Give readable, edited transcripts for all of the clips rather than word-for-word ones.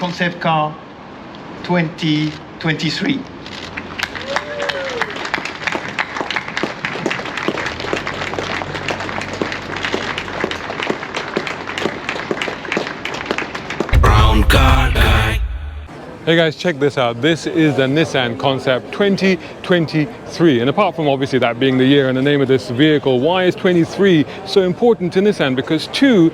concept car 2023. BrownCarGuy. Hey guys, check this out. This is the Nissan Concept 2023. And apart from obviously that being the year and the name of this vehicle, why is 23 so important to Nissan? Because 2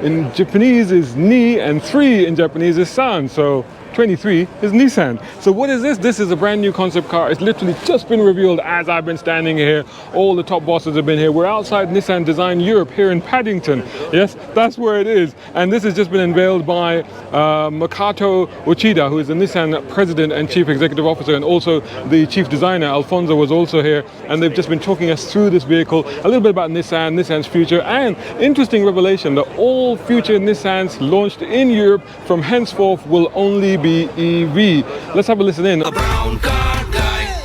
in Japanese is ni and 3 in Japanese is san. So 23 is Nissan. So what is this? This is a brand new concept car. It's literally just been revealed as I've been standing here. All the top bosses have been here. We're outside Nissan Design Europe here in Paddington. Yes, that's where it is. And this has just been unveiled by Makoto Uchida, who is the Nissan President and Chief Executive Officer, and also the Chief Designer, Alfonso, was also here. And they've just been talking us through this vehicle, a little bit about Nissan, Nissan's future, and interesting revelation that all future Nissans launched in Europe from henceforth will only be EV. Let's have a listen in. A brown car guy.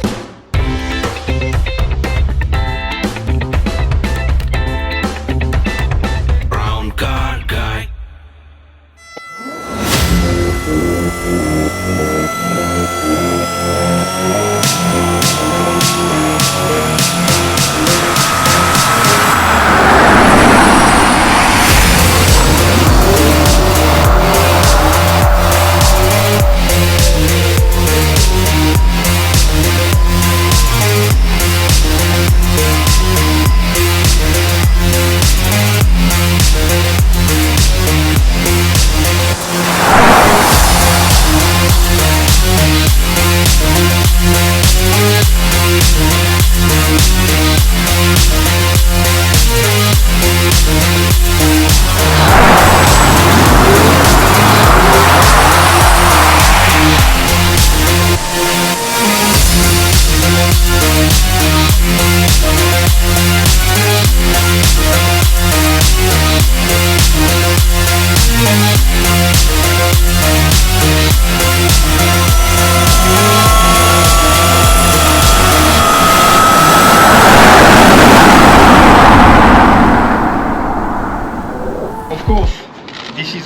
Brown car guy.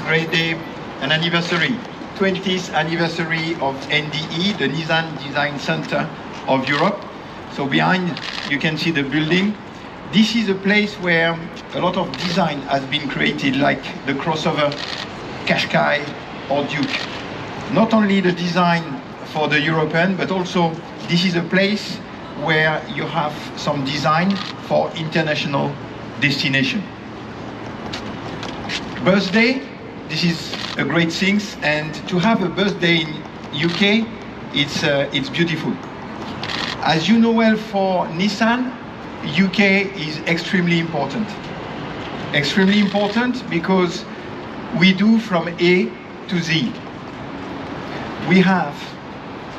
Great day, an anniversary, 20th anniversary of NDE, the Nissan Design Center of Europe. So behind you can see the building. This is a place where a lot of design has been created, like the crossover Qashqai or Duke. Not only the design for the European, but also this is a place where you have some design for international destination. Birthday, this is a great thing, and to have a birthday in UK, it's beautiful. As you know well, for Nissan, UK is extremely important. Extremely important because we do from A to Z. We have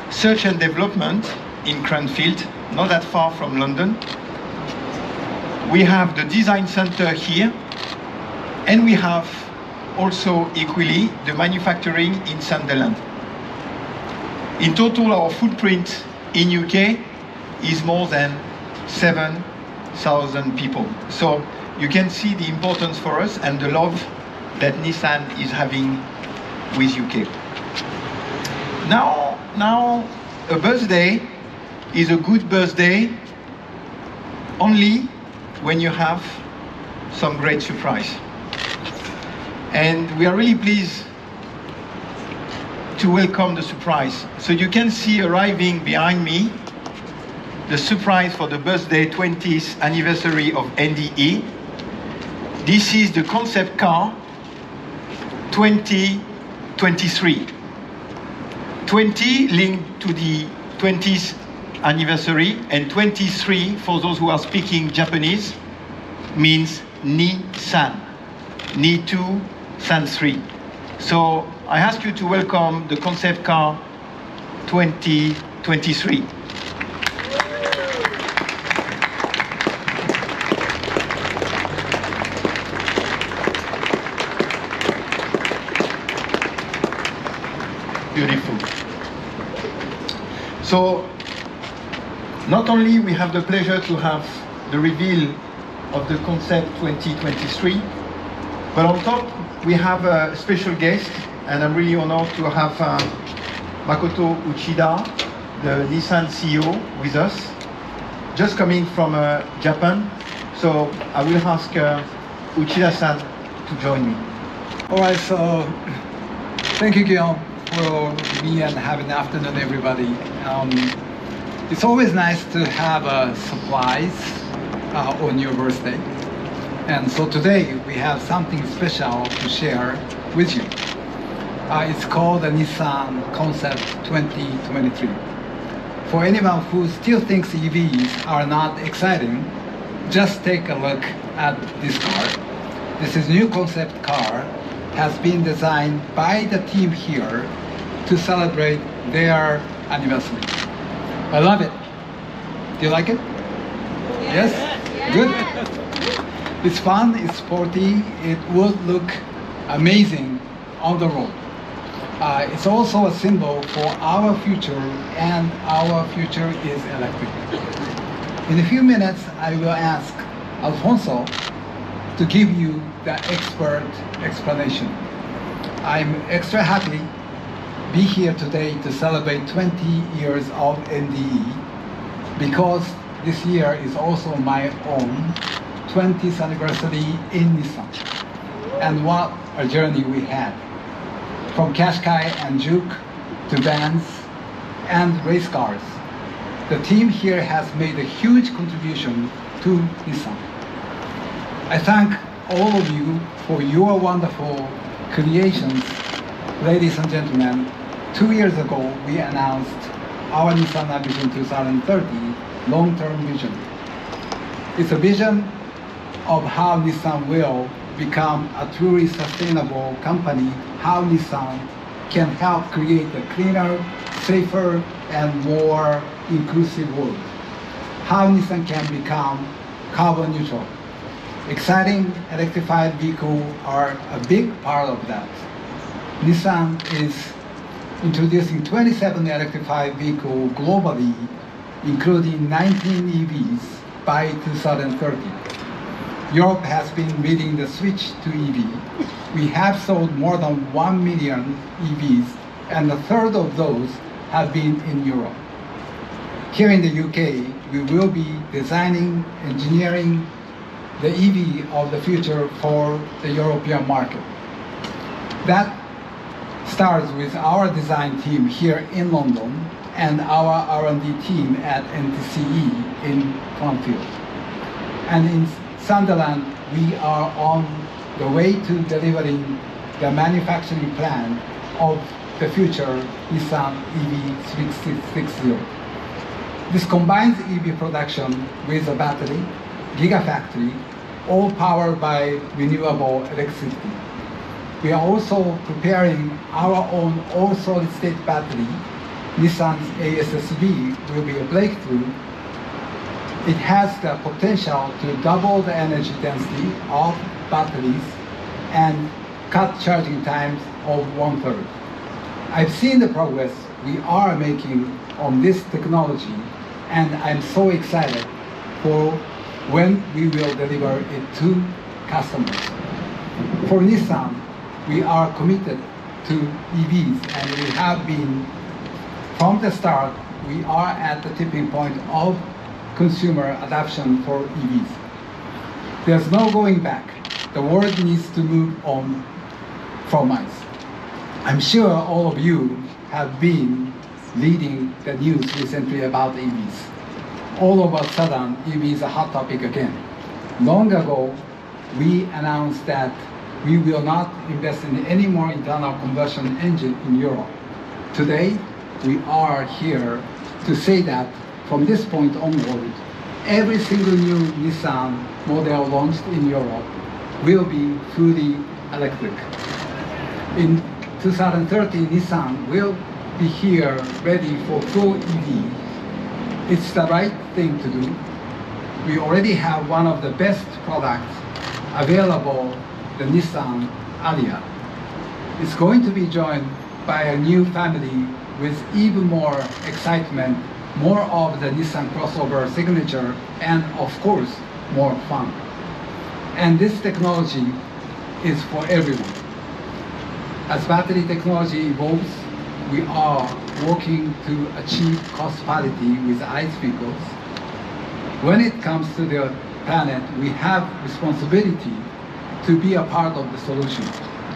search and development in Cranfield, not that far from London. We have the design center here, and we have also equally the manufacturing in Sunderland. In total, our footprint in UK is more than 7,000 people. So you can see the importance for us and the love that Nissan is having with UK. Now a birthday is a good birthday only when you have some great surprise. And we are really pleased to welcome the surprise. So you can see arriving behind me the surprise for the birthday 20th anniversary of NDE. This is the concept car 2023. 20 linked to the 20th anniversary, and 23 for those who are speaking Japanese means Nissan. Ni 2, San 3. So I ask you to welcome the concept car 2023. Beautiful. So not only we have the pleasure to have the reveal of the concept 2023, but on top we have a special guest, and I'm really honored to have Makoto Uchida, the Nissan CEO, with us, just coming from Japan. So I will ask Uchida-san to join me. All right, so thank you, Guillaume, for me, and have an afternoon, everybody. It's always nice to have a surprise on your birthday. And so today we have something special to share with you. It's called the Nissan Concept 2023. For anyone who still thinks EVs are not exciting, just take a look at this car. This is a new concept car, has been designed by the team here to celebrate their anniversary. I love it. Do you like it? Yes? Good. It's fun, it's sporty, it would look amazing on the road. It's also a symbol for our future, and our future is electric. In a few minutes, I will ask Alfonso to give you the expert explanation. I'm extra happy to be here today to celebrate 20 years of NDE, because this year is also my own 20th anniversary in Nissan. And what a journey we had. From Qashqai and Juke to vans and race cars. The team here has made a huge contribution to Nissan. I thank all of you for your wonderful creations. Ladies and gentlemen, 2 years ago we announced our Nissan Vision 2030 long-term vision. It's a vision of how Nissan will become a truly sustainable company, how Nissan can help create a cleaner, safer, and more inclusive world. How Nissan can become carbon neutral. Exciting electrified vehicles are a big part of that. Nissan is introducing 27 electrified vehicles globally, including 19 EVs by 2030. Europe has been leading the switch to EV. We have sold more than 1 million EVs, and a third of those have been in Europe. Here in the UK, we will be designing, engineering the EV of the future for the European market. That starts with our design team here in London and our R&D team at NTCE in Cranfield. And in Sunderland, we are on the way to delivering the manufacturing plan of the future Nissan EV660. This combines EV production with a battery, gigafactory, all powered by renewable electricity. We are also preparing our own all-solid-state battery. Nissan's ASSB will be a breakthrough. It has the potential to double the energy density of batteries and cut charging times of 1/3. I've seen the progress we are making on this technology, and I'm so excited for when we will deliver it to customers. For Nissan, we are committed to EVs, and we have been from the start. We are at the tipping point of consumer adoption for EVs. There's no going back. The world needs to move on from us. I'm sure all of you have been reading the news recently about EVs. All of a sudden, EV is a hot topic again. Long ago, we announced that we will not invest in any more internal combustion engine in Europe. Today, we are here to say that from this point onward, every single new Nissan model launched in Europe will be fully electric. In 2030, Nissan will be here ready for full EV. It's the right thing to do. We already have one of the best products available, the Nissan Ariya. It's going to be joined by a new family with even more excitement, more of the Nissan crossover signature, and of course, more fun. And this technology is for everyone. As battery technology evolves, we are working to achieve cost parity with ICE vehicles. When it comes to the planet, we have responsibility to be a part of the solution.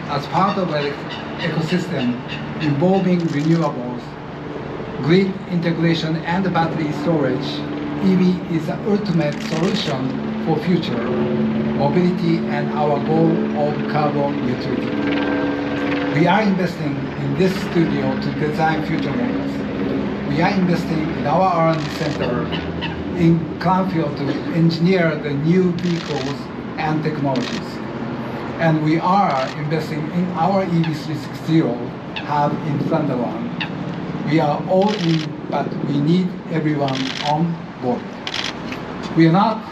As part of an ecosystem involving renewables, grid integration and battery storage, EV is the ultimate solution for future mobility and our goal of carbon neutrality. We are investing in this studio to design future models. We are investing in our R&D center in Clownfield to engineer the new vehicles and technologies. And we are investing in our EV360 hub in Thunderland. We are all in, but we need everyone on board. We are not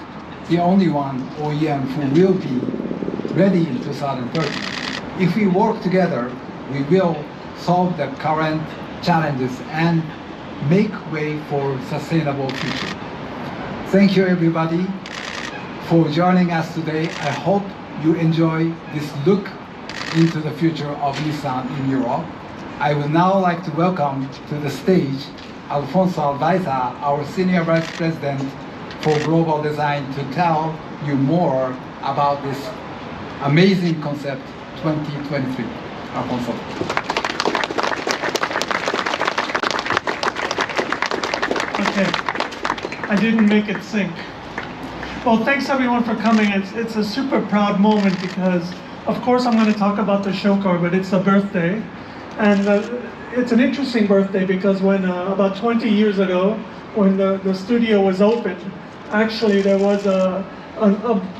the only one OEM who will be ready in 2030. If we work together, we will solve the current challenges and make way for sustainable future. Thank you everybody for joining us today. I hope you enjoy this look into the future of Nissan in Europe. I would now like to welcome to the stage Alfonso Albaisa, our Senior Vice President for Global Design, to tell you more about this amazing concept 2023. Alfonso. Okay, I didn't make it sync. Well, thanks everyone for coming. It's a super proud moment because, of course, I'm going to talk about the show car, but it's a birthday. And it's an interesting birthday because when about 20 years ago, when the studio was opened, actually there was a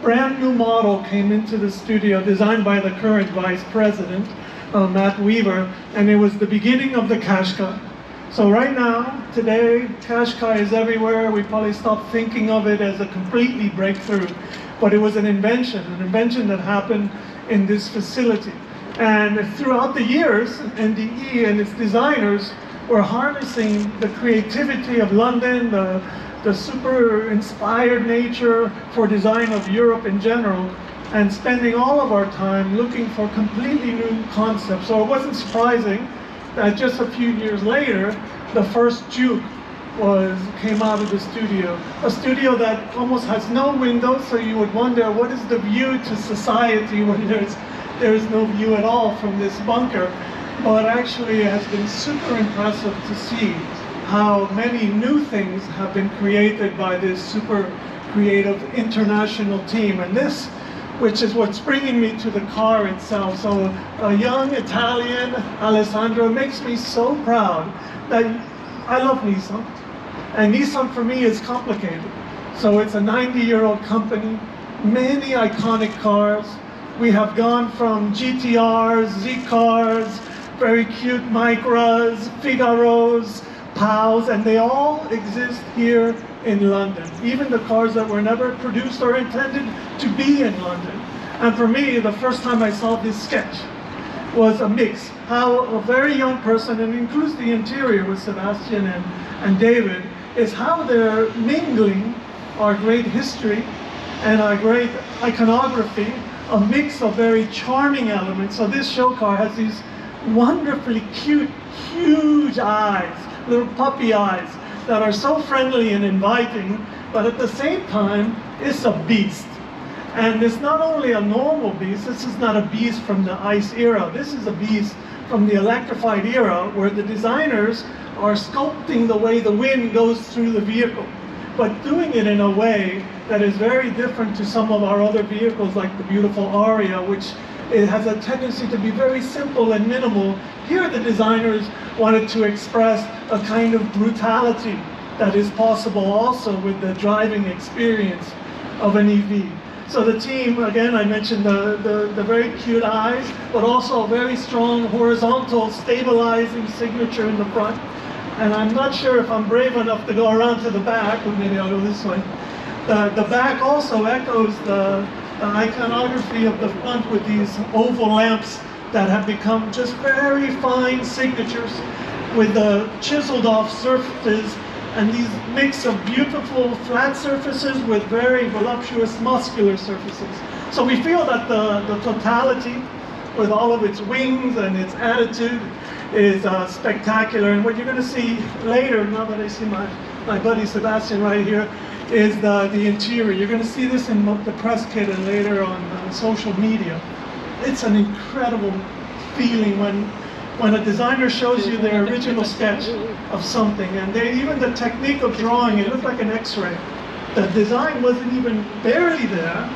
brand new model came into the studio designed by the current vice president, Matt Weaver, and it was the beginning of the Qashqai. So right now, today, Qashqai is everywhere. We probably stopped thinking of it as a completely breakthrough, but it was an invention that happened in this facility. And throughout the years, NDE and its designers were harnessing the creativity of London, the super inspired nature for design of Europe in general, and spending all of our time looking for completely new concepts. So it wasn't surprising that just a few years later, the first Juke came out of the studio. A studio that almost has no windows, so you would wonder what is the view to society when there's no view at all from this bunker. But actually it has been super impressive to see how many new things have been created by this super creative international team. And this, which is what's bringing me to the car itself. So a young Italian, Alessandro, makes me so proud that I love Nissan. And Nissan for me is complicated. So it's a 90-year-old company, many iconic cars. We have gone from GTRs, Z-cars, very cute Micras, Figaros, POWs, and they all exist here in London. Even the cars that were never produced or intended to be in London. And for me, the first time I saw this sketch was a mix. How a very young person, and includes the interior with Sebastian and David, is how they're mingling our great history and our great iconography, a mix of very charming elements. So this show car has these wonderfully cute, huge eyes, little puppy eyes, that are so friendly and inviting, but at the same time, it's a beast. And it's not only a normal beast, this is not a beast from the ICE era, this is a beast from the electrified era, where the designers are sculpting the way the wind goes through the vehicle, but doing it in a way that is very different to some of our other vehicles, like the beautiful Aria, which it has a tendency to be very simple and minimal. Here the designers wanted to express a kind of brutality that is possible also with the driving experience of an EV. So the team, again, I mentioned the very cute eyes, but also a very strong horizontal stabilizing signature in the front. And I'm not sure if I'm brave enough to go around to the back, or maybe I'll go this way. The back also echoes the iconography of the front with these oval lamps that have become just very fine signatures with the chiseled off surfaces and these mix of beautiful flat surfaces with very voluptuous muscular surfaces. So we feel that the totality with all of its wings and its attitude is spectacular. And what you're going to see later, now that I see my buddy Sebastian right here, is the interior. You're going to see this in the press kit and later on social media. It's an incredible feeling when a designer shows you their original sketch of something, and even the technique of drawing, it looked like an X-ray. The design wasn't even barely there,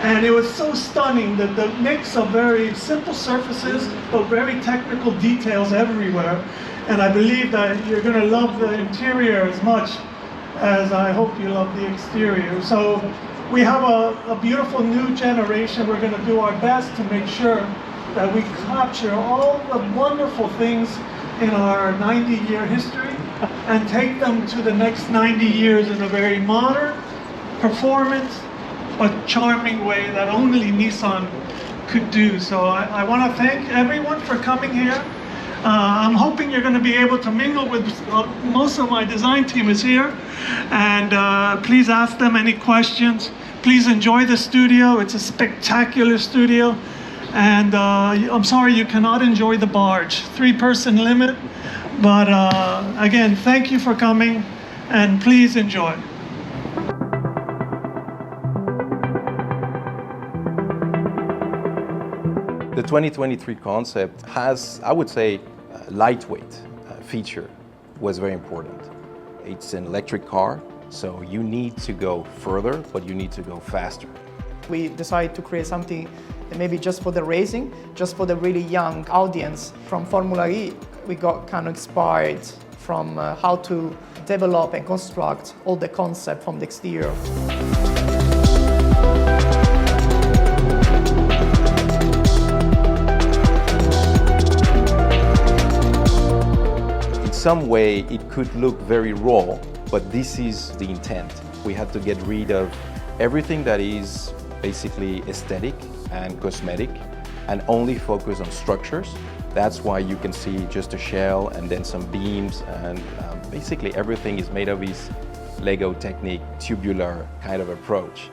and it was so stunning that the mix of very simple surfaces but very technical details everywhere. And I believe that you're going to love the interior as much as I hope you love the exterior. So we have a beautiful new generation. We're going to do our best to make sure that we capture all the wonderful things in our 90-year history and take them to the next 90 years in a very modern, performance, but charming way that only Nissan could do. So I want to thank everyone for coming here. I'm hoping you're going to be able to mingle with most of my design team is here, and please ask them any questions. Please enjoy the studio. It's a spectacular studio. And I'm sorry you cannot enjoy the barge, 3-person limit. But again, thank you for coming, and please enjoy. The 2023 concept has, I would say, a lightweight feature was very important. It's an electric car, so you need to go further, but you need to go faster. We decided to create something maybe just for the racing, just for the really young audience. From Formula E, we got kind of inspired from how to develop and construct all the concept from the exterior. In some way, it could look very raw, but this is the intent. We had to get rid of everything that is basically aesthetic and cosmetic and only focus on structures. That's why you can see just a shell and then some beams, and basically everything is made of this Lego technique, tubular kind of approach.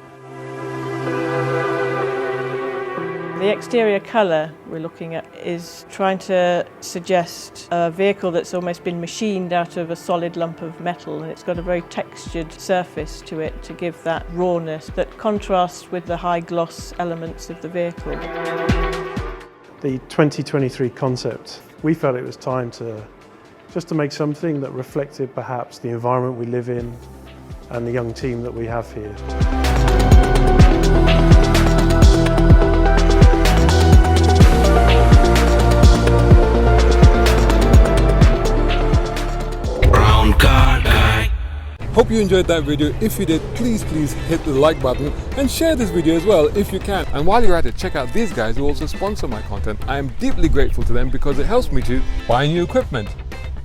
The exterior colour we're looking at is trying to suggest a vehicle that's almost been machined out of a solid lump of metal, and it's got a very textured surface to it to give that rawness that contrasts with the high gloss elements of the vehicle. The 2023 concept, we felt it was time just to make something that reflected perhaps the environment we live in and the young team that we have here. BrownCarGuy. Hope you enjoyed that video. If you did, please hit the like button and share this video as well if you can. And while you're at it, check out these guys who also sponsor my content. I am deeply grateful to them because it helps me to buy new equipment,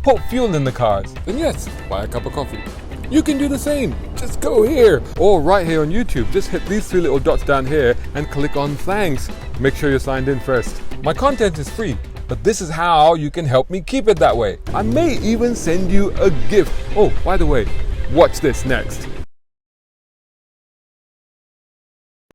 put fuel in the cars, and yes, buy a cup of coffee. You can do the same. Just go here or right here on YouTube. Just hit these 3 little dots down here and click on thanks. Make sure you're signed in first. My content is free, but this is how you can help me keep it that way. I may even send you a gift. Oh, by the way, watch this next.